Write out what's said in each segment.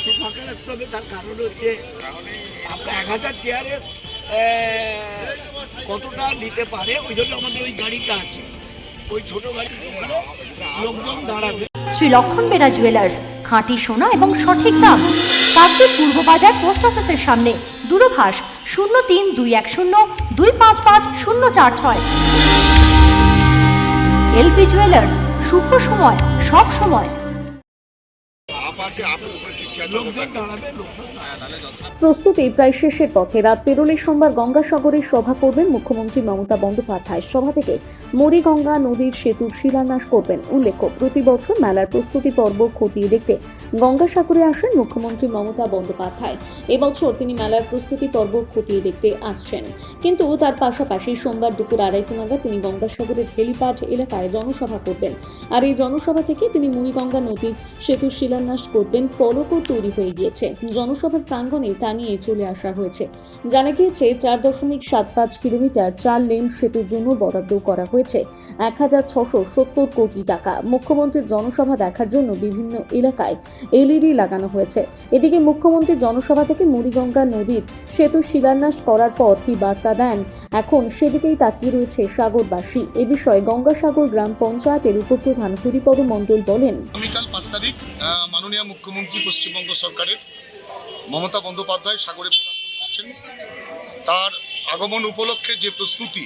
একটু ফাঁকা রাখতে হবে। তার কারণ হচ্ছে আপনার 1000 চেয়ারের কতটা নিতে পারে, ওই জন্য আমাদের ওই গাড়িটা আছে, ওই ছোট গাড়িতে ওখানে লোকজন দাঁড়াবে। শ্রী লক্ষণ বেরা জুয়েলার্স, খাঁটি সোনা এবং সঠিক দাম। কাকদ্বীপ পূর্ব বাজার পোস্ট অফিসের সামনে। দূরভাষ 032102555046। এলপি জুয়েলার্স, শুভ সময় সব সময়। প্রস্তুতি প্রায় শেষের পথে। রাত পেরোলে সোমবার গঙ্গাসাগরে সভা করবেন মুখ্যমন্ত্রী মমতা বন্দ্যোপাধ্যায়। সভা থেকে মুড়িগঙ্গা নদীর সেতুর শিলান্যাস করবেন। উল্লেখ্য, প্রতি বছর মেলার প্রস্তুতি পর্ব খতিয়ে দেখতে গঙ্গাসাগরে আসেন মুখ্যমন্ত্রী মমতা বন্দ্যোপাধ্যায়। এবছর তিনি মেলার প্রস্তুতি পর্ব খতিয়ে দেখতে আসছেন, কিন্তু তার পাশাপাশি সোমবার দুপুর 2:30 নাগাদ তিনি গঙ্গাসাগরের হেলিপ্যাড এলাকায় জনসভা করবেন। আর এই জনসভা থেকে তিনি মুড়িগঙ্গা নদীর সেতুর শিলান্যাস করবেন। ফলকও তৈরি হয়ে গিয়েছে। জনসভার প্রাঙ্গণে তা নিয়ে চলে আসা হয়েছে। জানা গিয়েছে 4.75 কিলোমিটার 4 লেন সেতুর জন্য বরাদ্দ করা হয়েছে 1670 কোটি টাকা। মুখ্যমন্ত্রীর জনসভা দেখার জন্য বিভিন্ন এলাকায় এলইডি লাগানো হয়েছে। এদিকে মুখ্যমন্ত্রীর জনসভা থেকে মুড়িগঙ্গা নদীর সেতু শিলান্যাস করার পর কি বার্তা দেন, এখন সেদিকেই তাকিয়ে রয়েছে সাগরবাসী। এ বিষয়ে গঙ্গাসাগর গ্রাম পঞ্চায়েতের উপপ্রধান হরিপদ মণ্ডল বলেন, আগামীকাল 5 তারিখ মাননীয় মুখ্যমন্ত্রী পশ্চিমবঙ্গ সরকারের মমতা বন্দ্যোপাধ্যায় সাগরে পদার্পণ করছেন। তার আগমন উপলক্ষে যে প্রস্তুতি,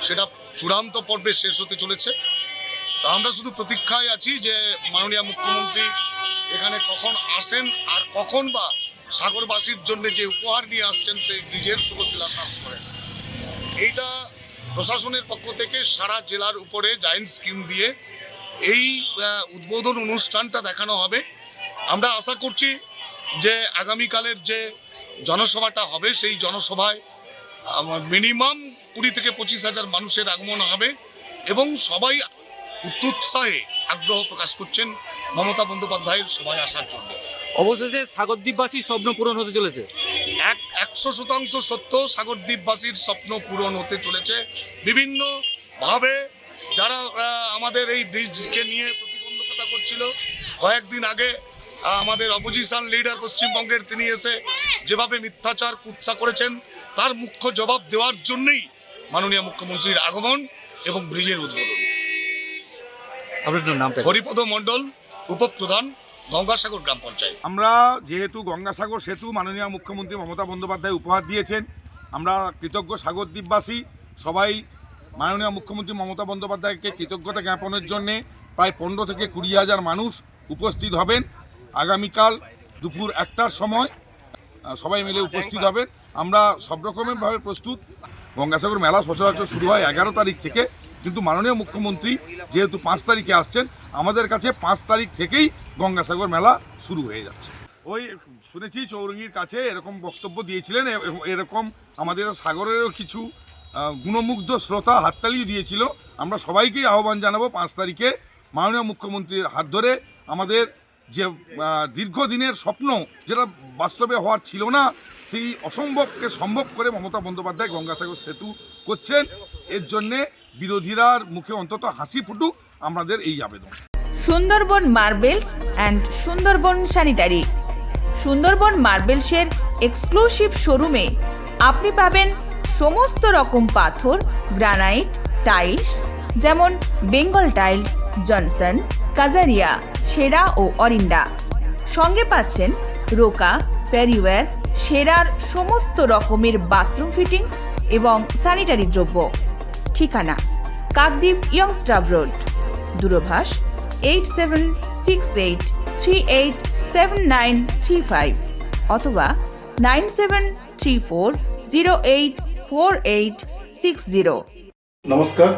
সেটা চূড়ান্ত পর্বে শেষ হতে চলেছে। তা আমরা শুধু প্রতীক্ষায় আছি যে মাননীয় মুখ্যমন্ত্রী এখানে কখন আসেন আর কখন বা সাগরবাসীর জন্য যে উপহার নিয়ে আসছেন সেই ব্রিজের শুভ শিলান্যাস করেন। এইটা প্রশাসনের পক্ষ থেকে সারা জেলার উপরে জায়েন্ট স্কিম দিয়ে এই উদ্বোধন অনুষ্ঠানটা দেখানো হবে। আমরা আশা করছি যে আগামীকালের যে জনসভাটা হবে সেই জনসভায় মিনিমাম 20 থেকে 25,000 মানুষের আগমন হবে এবং সবাই উৎসাহে আগ্রহ প্রকাশ করছেন মমতা বন্দ্যোপাধ্যায়ের সভায় আসার জন্য। অবশেষে সাগরদ্বীপবাসীর স্বপ্ন পূরণ হতে চলেছে। 100% সত্য, সাগরদ্বীপবাসীর স্বপ্ন পূরণ হতে চলেছে। বিভিন্নভাবে যারা আমাদের এই ব্রিজকে নিয়ে প্রতিবন্ধকতা করছিল, কয়েকদিন আগে আমাদের অপোজিশন লিডার পশ্চিমবঙ্গের তিনি এসে যেভাবে মিথ্যাচার কুৎসা করেছেন, তার মুখ্য জবাব দেওয়ার জন্যই মাননীয় মুখ্যমন্ত্রীর আগমন এবং ব্রিজের উদ্বোধন। আপনার নামটা? হরিপদ মণ্ডল, উপপ্রধান, গঙ্গাসাগর গ্রাম পঞ্চায়েত। আমরা যেহেতু গঙ্গাসাগর সেতু মাননীয় মুখ্যমন্ত্রী মমতা বন্দ্যোপাধ্যায় উপহার দিয়েছেন, আমরা কৃতজ্ঞ সাগরদ্বীপবাসী সবাই মাননীয় মুখ্যমন্ত্রী মমতা বন্দ্যোপাধ্যায়কে কৃতজ্ঞতা জ্ঞাপনের জন্যে প্রায় 15 থেকে 20,000 মানুষ উপস্থিত হবেন। আগামীকাল দুপুর 1টার সময় সবাই মিলে উপস্থিত হবেন। আমরা সব রকমেরভাবে প্রস্তুত। গঙ্গাসাগর মেলা সচরাচর শুরু হয় 11 তারিখ থেকে, কিন্তু মাননীয় মুখ্যমন্ত্রী যেহেতু 5 তারিখে আসছেন, আমাদের কাছে 5 তারিখ থেকেই গঙ্গাসাগর মেলা শুরু হয়ে যাচ্ছে। ওই শুনেছি চৌরঙ্গির কাছে এরকম বক্তব্য দিয়েছিলেন, এরকম আমাদের সাগরেরও কিছু গুণমুগ্ধ শ্রোতা হাততালি দিয়েছিল। আমরা সবাইকেই আহ্বান জানাবো 5 তারিখে মাননীয় মুখ্যমন্ত্রীর হাত ধরে আমাদের যে দীর্ঘদিনের স্বপ্ন, যেটা বাস্তবে হওয়ার ছিল না, সেই অসম্ভবকে সম্ভব করে মমতা বন্দ্যোপাধ্যায় গঙ্গাসাগর সেতু করছেন। এর জন্যে বিরোধীরার মুখে অন্তত হাসি ফুটুক, আমাদের এই আবেদন। Sundarban marbles and Sundarban sanitary. Sundarban মার্বেলসের এক্সক্লুসিভ শোরুমে আপনি পাবেন সমস্ত রকম পাথর, গ্রানাইট, টাইলস, যেমন বেঙ্গল টাইলস, জনসন, কাজারিয়া, সেরা ও অরিন্ডা। সঙ্গে পাচ্ছেন রোকা, প্যারিওয়্যার, সেরার সমস্ত রকমের বাথরুম ফিটিংস এবং স্যানিটারি দ্রব্য। ঠিকানা কাকদ্বীপ ইয়ংস্টার রোড। দূরভাষ 8768387935 অথবা 9734084860। নমস্কার,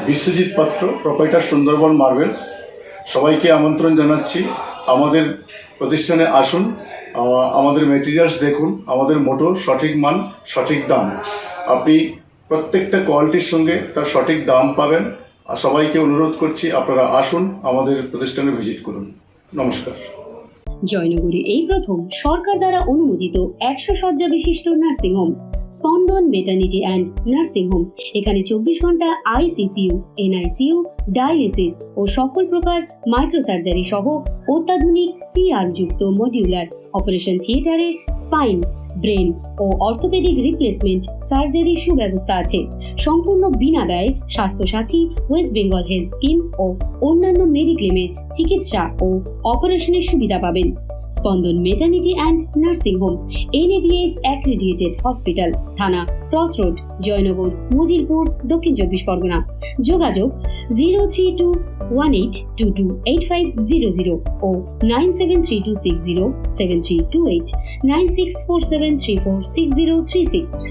বিশ্বজিৎ পাত্র, প্রোপাইটার সুন্দরবন মার্বেলস। সবাইকে আমন্ত্রণ জানাচ্ছি আমাদের প্রতিষ্ঠানে আসুন, আমাদের মেটেরিয়ালস দেখুন। আমাদের মোটো সঠিক মান, সঠিক দাম। আপনি প্রত্যেকটা কোয়ালিটির সঙ্গে তার সঠিক দাম পাবেন। আর সবাইকে অনুরোধ করছি আপনারা আসুন, আমাদের প্রতিষ্ঠানে ভিজিট করুন। নমস্কার। জয়নগরে এই প্রথম সরকার দ্বারা অনুমোদিত 100 শয্যা বিশিষ্ট নার্সিংহোম স্পন্দন মেটার্নিটি অ্যান্ড নার্সিং হোম। এখানে 24 ঘন্টা আইসিসিইউ, এনআইসিইউ, ডায়ালিসিস ও সকল প্রকার মাইক্রোসার্জারি সহ অত্যাধুনিক সিআর যুক্ত মডিউলার অপারেশন থিয়েটারে স্পাইন, ব্রেন ও অর্থোপেডিক রিপ্লেসমেন্ট সার্জারির সুব্যবস্থা আছে। সম্পূর্ণ বিনা ব্যয় Swasthyasathi, West Bengal health scheme ও অন্যান্য মেডিক্লেমের চিকিৎসা ও অপারেশনের সুবিধা পাবেন। Spandan maternity and nursing home, NABH accredited hospital, থানা ক্রসরোড, জয়নগর, মজিলপুর, দক্ষিণ 24 পরগনা। যোগাযোগ 03218228500 ও 9732607328, 9647346036।